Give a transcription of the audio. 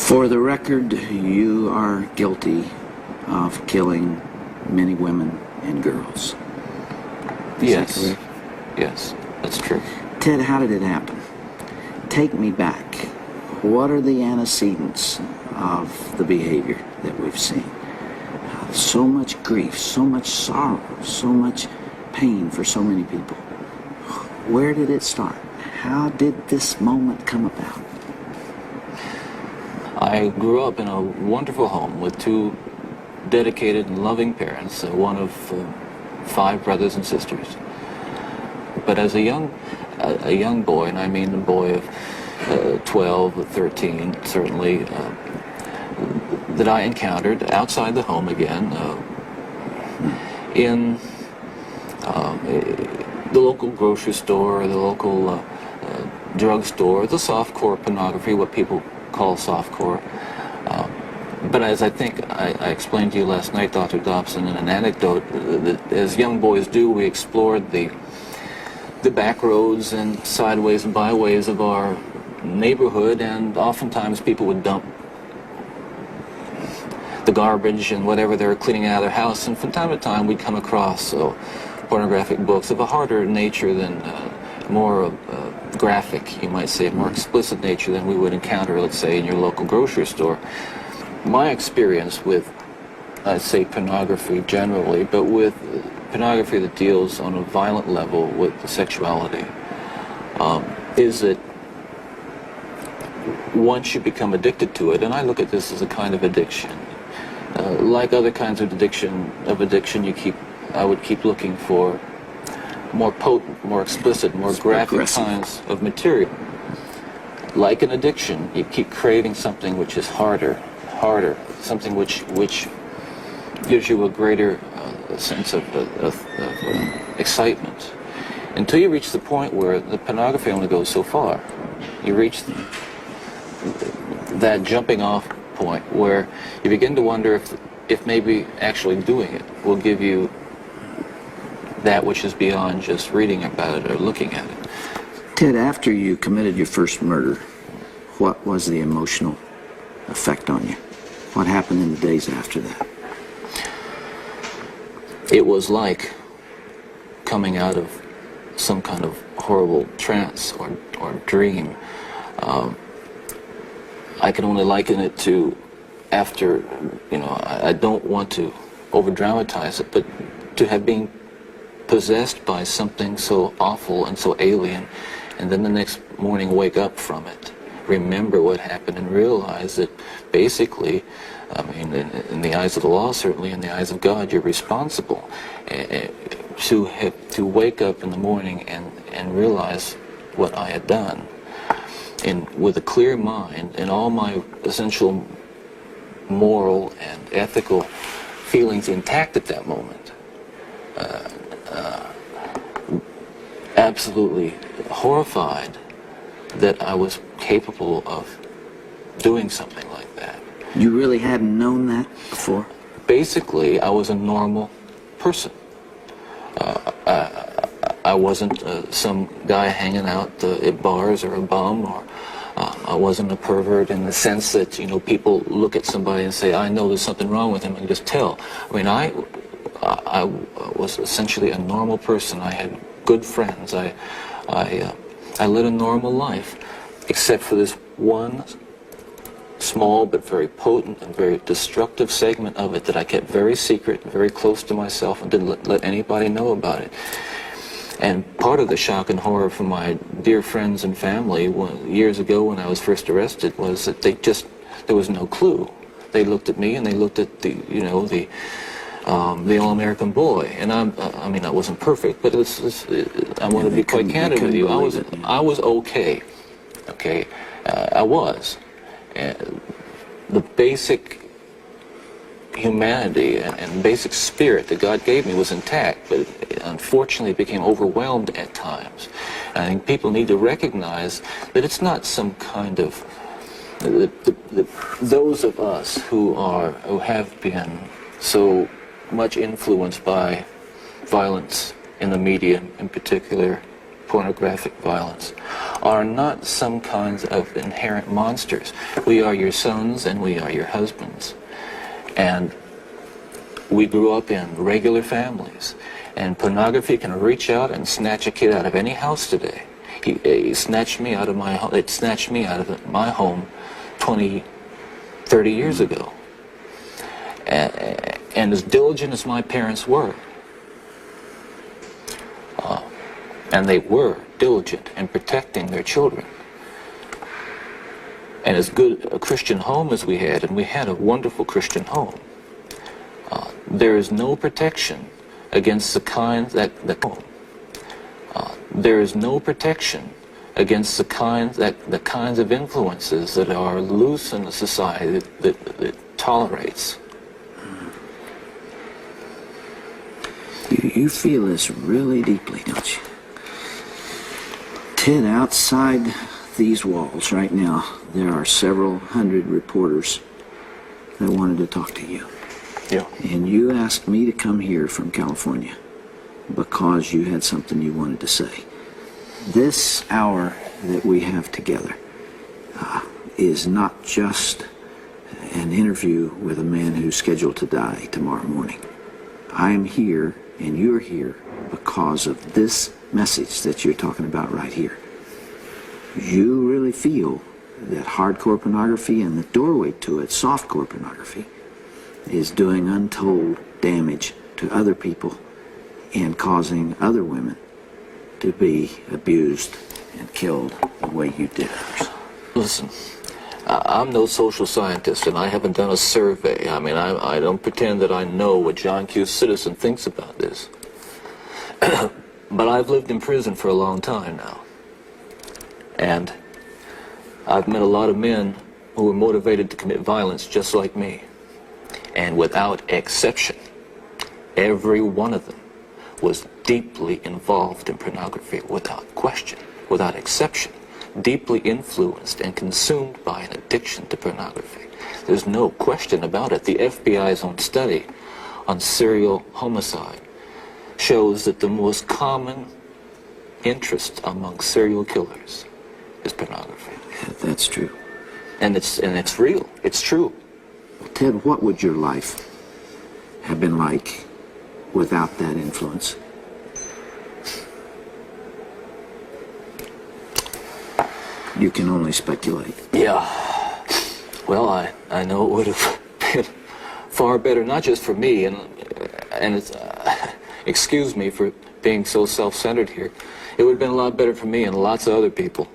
For the record, you are guilty of killing many women and girls. Yes. Is that correct? Yes, that's true. Ted, how did it happen? Take me back. What are the antecedents of the behavior that we've seen? So much grief, so much sorrow, so much pain for so many people. Where did it start? How did this moment come about? I grew up in a wonderful home with two dedicated and loving parents, one of 5 brothers and sisters. But as a young boy, and I mean a boy of 12 or 13, certainly, that I encountered outside the home again, in the local grocery store, the local drugstore, the softcore pornography, what people call softcore. But as I think I explained to you last night, Dr. Dobson, in an anecdote, that as young boys do, we explored the back roads and sideways and byways of our neighborhood, and oftentimes people would dump the garbage and whatever they were cleaning out of their house, and from time to time we'd come across pornographic books of a harder nature than more graphic, you might say, more explicit nature than we would encounter, let's say, in your local grocery store. My experience with, I'd say, pornography generally, but with pornography that deals on a violent level with sexuality, is that once you become addicted to it, and I look at this as a kind of addiction, like other kinds of addiction, I would keep looking for more potent, more explicit, more graphic kinds of material. Like an addiction, you keep craving something which is harder, something which gives you a greater sense of excitement, until you reach the point where the pornography only goes so far. You reach that jumping off point where you begin to wonder if maybe actually doing it will give you that which is beyond just reading about it or looking at it. Ted, after you committed your first murder, what was the emotional effect on you? What happened in the days after that? It was like coming out of some kind of horrible trance or dream. I can only liken it to after, I don't want to over-dramatize it, but to have been possessed by something so awful and so alien, and then the next morning wake up from it, remember what happened, and realize that basically, in the eyes of the law, certainly in the eyes of God, you're responsible. To wake up in the morning and realize what I had done, and with a clear mind and all my essential moral and ethical feelings intact at that moment, absolutely horrified that I was capable of doing something like that. You really hadn't known that before? Basically, I was a normal person. I wasn't some guy hanging out at bars or a bum, or I wasn't a pervert in the sense that, people look at somebody and say, I know there's something wrong with him, and just tell. I was essentially a normal person. I had good friends. I led a normal life, except for this one small but very potent and very destructive segment of it that I kept very secret, very close to myself, and didn't let anybody know about it. And part of the shock and horror for my dear friends and family years ago when I was first arrested was that there was no clue. They looked at me and they looked at the all-American boy, and I wasn't perfect, but I want to be quite candid with you. I was okay. I was. The basic humanity and basic spirit that God gave me was intact, but unfortunately it became overwhelmed at times. And I think people need to recognize that it's not some kind of those of us who have been so much influenced by violence in the media, in particular pornographic violence, are not some kinds of inherent monsters. We are your sons and we are your husbands. And we grew up in regular families. And pornography can reach out and snatch a kid out of any house today. He snatched me out of my home. It snatched me out of my home 20, 30 years ago. And as diligent as my parents were, and they were diligent in protecting their children, and as good a Christian home as we had, and we had a wonderful Christian home, there is no protection against the kind there is no protection against the kinds of influences that are loose in a society that tolerates. You feel this really deeply, don't you? Ted, outside these walls right now, there are several hundred reporters that wanted to talk to you. Yeah. And you asked me to come here from California because you had something you wanted to say. This hour that we have together is not just an interview with a man who's scheduled to die tomorrow morning. I am here and you're here because of this message that you're talking about right here. You really feel that hardcore pornography and the doorway to it, softcore pornography, is doing untold damage to other people and causing other women to be abused and killed the way you did others. Listen, I'm no social scientist, and I haven't done a survey. I mean, I don't pretend that I know what John Q. Citizen thinks about this. But I've lived in prison for a long time now. And I've met a lot of men who were motivated to commit violence just like me. And without exception, every one of them was deeply involved in pornography, without question, without exception, deeply influenced and consumed by an addiction to pornography. There's no question about it. The FBI's own study on serial homicide shows that the most common interest among serial killers is pornography. Yeah, that's true. And it's real. It's true. Ted, what would your life have been like without that influence? You can only speculate. Yeah. Well, I know it would have been far better, not just for me, and it's, excuse me for being so self-centered here. It would have been a lot better for me and lots of other people.